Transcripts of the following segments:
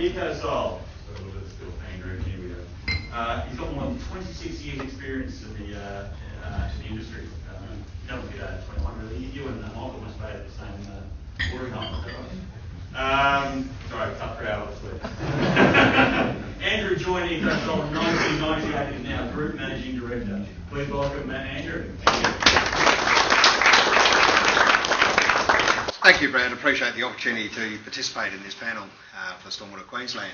EcoSol. So let's still Andrew, here we go. He's got more than 26 years experience in the industry. You don't get 21 really. You and Michael must have had the same watering hole, is that right? Sorry, tough crowd, obviously. Andrew joined EcoSol in 1998 and is now Group Managing Director. Please welcome Andrew. Thank you, Brad. I appreciate the opportunity to participate in this panel for Stormwater Queensland.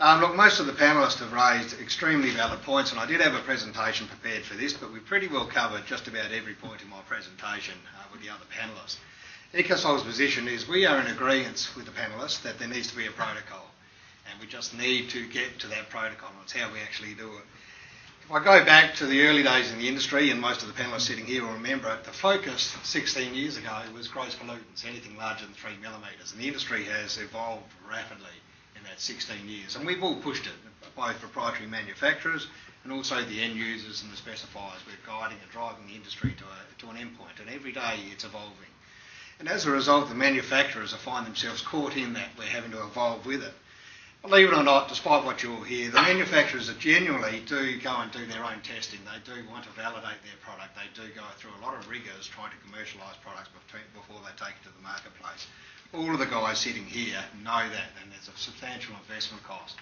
Look, most of the panellists have raised extremely valid points, and I did have a presentation prepared for this, but we've pretty well covered just about every point in my presentation with the other panellists. EcoSol's position is we are in agreement with the panellists that there needs to be a protocol, and we just need to get to that protocol. It's how we actually do it. If I go back to the early days in the industry, and most of the panellists sitting here will remember it, the focus 16 years ago was gross pollutants, anything larger than 3 millimetres, and the industry has evolved rapidly in that 16 years, and we've all pushed it, both proprietary manufacturers and also the end users and the specifiers. We're guiding and driving the industry to an endpoint, and every day it's evolving. And as a result, the manufacturers find themselves caught in that. We're having to evolve with it. Believe it or not, despite what you'll hear, the manufacturers genuinely do go and do their own testing. They do want to validate their product. They do go through a lot of rigours trying to commercialise products before they take it to the marketplace. All of the guys sitting here know that, and there's a substantial investment cost.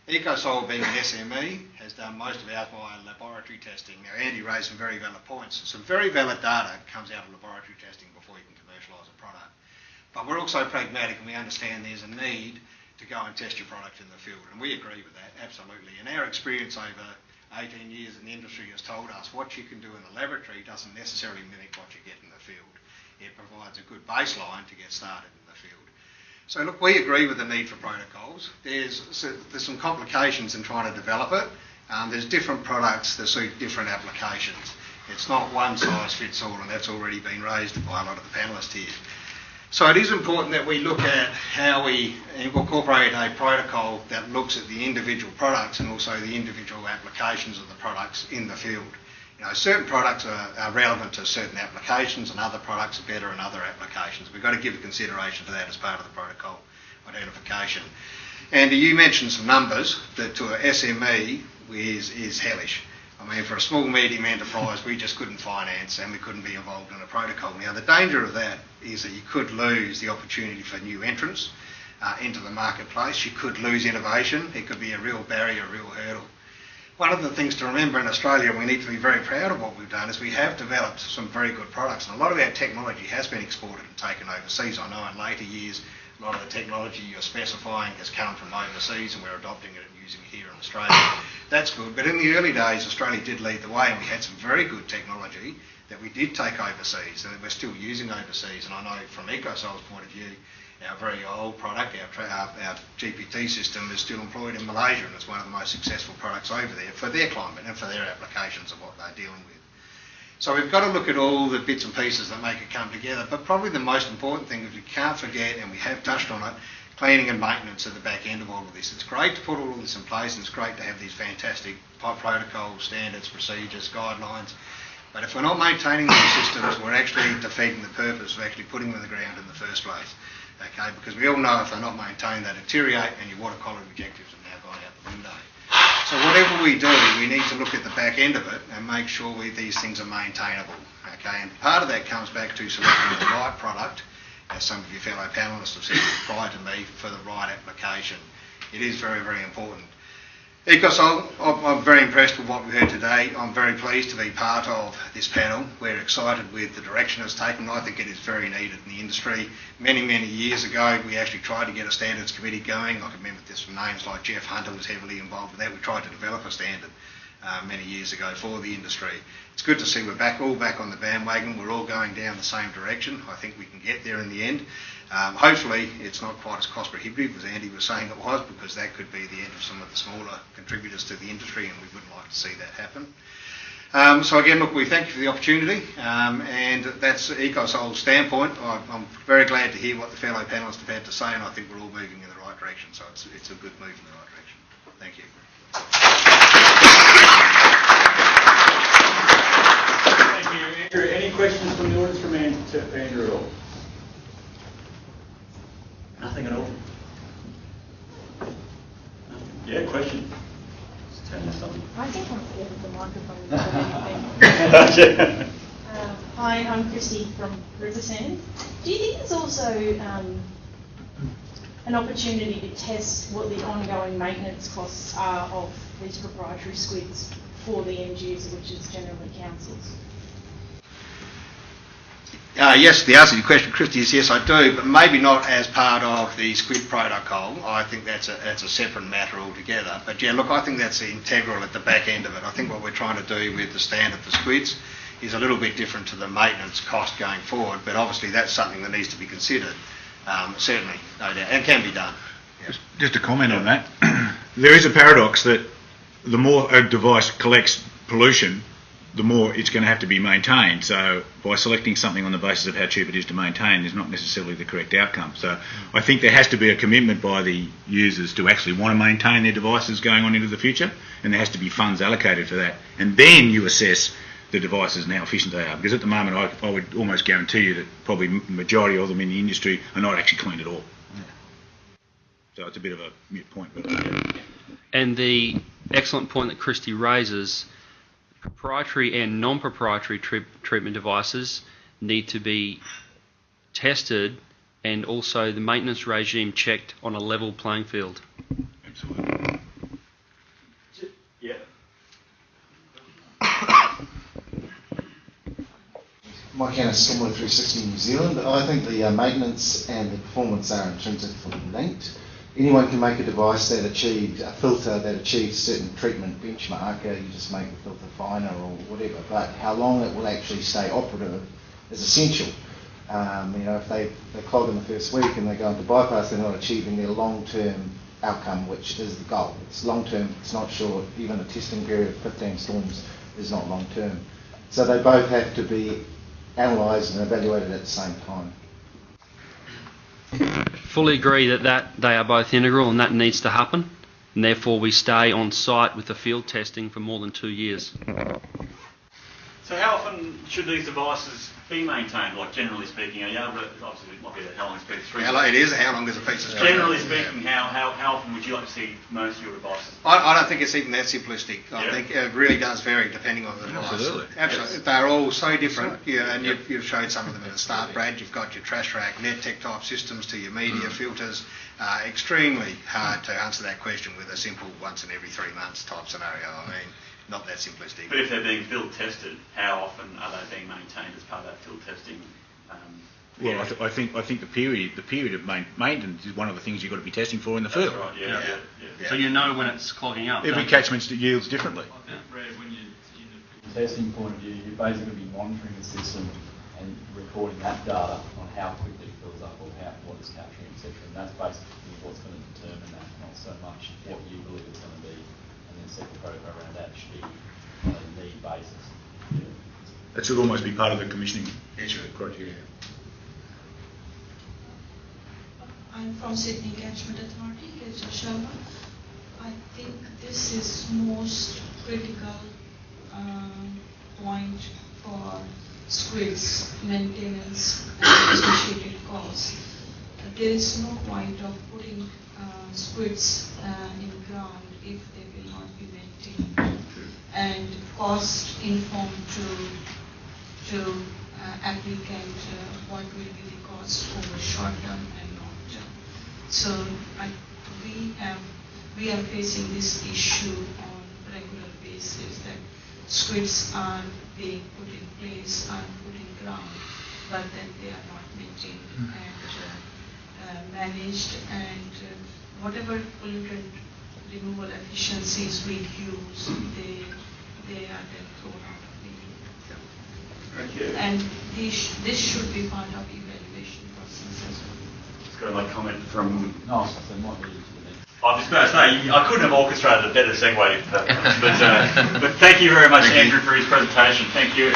EcoSol, being an SME, has done most of ours via laboratory testing. Now, Andy raised some very valid points. Some very valid data comes out of laboratory testing before you can commercialise a product. But we're also pragmatic, and we understand there's a need to go and test your product in the field, and we agree with that, absolutely. And our experience over 18 years in the industry has told us what you can do in the laboratory doesn't necessarily mimic what you get in the field. It provides a good baseline to get started in the field. So look, we agree with the need for protocols. There's some complications in trying to develop it. There's different products that suit different applications. It's not one size fits all, and that's already been raised by a lot of the panellists here. So it is important that we look at how we incorporate a protocol that looks at the individual products and also the individual applications of the products in the field. You know, certain products are relevant to certain applications and other products are better in other applications. We've got to give consideration to that as part of the protocol identification. And you mentioned some numbers that to an SME is hellish. I mean, for a small, medium enterprise, we just couldn't finance and we couldn't be involved in a protocol. Now, the danger of that is that you could lose the opportunity for new entrants into the marketplace. You could lose innovation. It could be a real barrier, a real hurdle. One of the things to remember in Australia, and we need to be very proud of what we've done, is we have developed some very good products. And a lot of our technology has been exported and taken overseas. I know in later years, a lot of the technology you're specifying has come from overseas and we're adopting it and using it here in Australia. That's good, but in the early days, Australia did lead the way, and we had some very good technology that we did take overseas and that we're still using overseas. And I know from EcoSol's point of view, our very old product, our GPT system, is still employed in Malaysia, and it's one of the most successful products over there for their climate and for their applications of what they're dealing with. So we've got to look at all the bits and pieces that make it come together, but probably the most important thing is we can't forget, and we have touched on it, cleaning and maintenance at the back end of all of this. It's great to put all of this in place, and it's great to have these fantastic protocols, standards, procedures, guidelines, but if we're not maintaining these systems, we're actually defeating the purpose of actually putting them in the ground in the first place. Okay, because we all know if they're not maintained, they deteriorate, and your water quality objectives have now gone out the window. So whatever we do, we need to look at the back end of it and make sure these things are maintainable. Okay, and part of that comes back to selecting the right product, as some of your fellow panellists have said prior to me, for the right application. It is very, very important. EcoSol, I'm very impressed with what we've heard today. I'm very pleased to be part of this panel. We're excited with the direction it's taken. I think it is very needed in the industry. Many, many years ago, we actually tried to get a standards committee going. I can remember this from names like Jeff Hunter was heavily involved with that. We tried to develop a standard many years ago for the industry. It's good to see we're all back on the bandwagon. We're all going down the same direction. I think we can get there in the end. Hopefully it's not quite as cost prohibitive as Andy was saying it was, because that could be the end of some of the smaller contributors to the industry, and we wouldn't like to see that happen. So again, look, we thank you for the opportunity, and that's EcoSol's standpoint. I'm very glad to hear what the fellow panellists have had to say, and I think we're all moving in the right direction, so it's a good move in the right direction. Thank you. Thank you, Andrew. Any questions from the audience from Andrew at all? Nothing at all? Yeah, question. Let's turn this on. I think I'm scared of the microphone more than anything. Hi, I'm Christy from Riversand. Do you think there's also an opportunity to test what the ongoing maintenance costs are of these proprietary squids for the end user, which is generally councils? Yes, the answer to your question, Christy, is yes, I do, but maybe not as part of the squid protocol. I think that's a separate matter altogether. But yeah, look, I think that's integral at the back end of it. I think what we're trying to do with the standard for squids is a little bit different to the maintenance cost going forward, but obviously that's something that needs to be considered, certainly, no doubt, and can be done. Yeah. Just a comment on that. There is a paradox that the more a device collects pollution, the more it's going to have to be maintained. So by selecting something on the basis of how cheap it is to maintain is not necessarily the correct outcome. So I think there has to be a commitment by the users to actually want to maintain their devices going on into the future, and there has to be funds allocated for that. And then you assess the devices and how efficient they are. Because at the moment I would almost guarantee you that probably the majority of them in the industry are not actually cleaned at all. So it's a bit of a mute point. But And the excellent point that Christy raises, proprietary and non-proprietary treatment devices need to be tested and also the maintenance regime checked on a level playing field. absolutely. Yeah. My count is similar 360 in New Zealand. I think the maintenance and the performance are intrinsically linked. Anyone can make a device that achieves a filter that achieves certain treatment benchmark. You just make the filter finer or whatever. But how long it will actually stay operative is essential. If they clog in the first week and they go into bypass, they're not achieving their long-term outcome, which is the goal. It's long-term. It's not short. Even a testing period of 15 storms is not long-term. So they both have to be analysed and evaluated at the same time. Fully agree that they are both integral and that needs to happen, and therefore we stay on site with the field testing for more than 2 years. So how often should these devices be maintained? Like generally speaking, obviously it might be how long is a piece of string. It is, how long is a piece of string? Generally speaking, how often would you like to see most of your devices? I don't think it's even that simplistic. I Yeah. think it really does vary depending on the device. Absolutely. They're all so different. Yeah, and you've showed some of them at the start, Brad. You've got your trash rack, NetTech type systems to your media filters. Extremely hard to answer that question with a simple once in every 3 months type scenario. I mean, not that simplistic. But if they're being field tested, how often are they being maintained as part of that field testing? Well, I think the period of maintenance is one of the things you've got to be testing for in the field. Right, yeah. So you know when it's clogging up. Every catchment yields differently. From a testing point of view, you're basically be monitoring the system and recording that data on how quickly it fills up or what it's capturing, etc. And that's basically what's going to determine that, not so much what you believe it's going to be. And then set the protocol around that should be on a need basis. That should almost be part of the commissioning criteria. I'm from Sydney Catchment Authority, Kajal Sharma. I think this is most critical point for squids maintenance and associated costs. There is no point of putting squids in ground if they will not be maintained, and cost informed to applicant what will be the cost over short term and long term. So we are facing this issue on a regular basis that squids are being put in place, are put in ground, but then they are not maintained and managed, and whatever pollutant removal efficiencies we use, they are then thrown out of the Thank you. And this should be part of evaluation process as well. Just got a comment from. No, so they might lead to the next. I was just going to say, I couldn't have orchestrated a better segue, but thank you very much, Andrew, for his presentation. Thank you.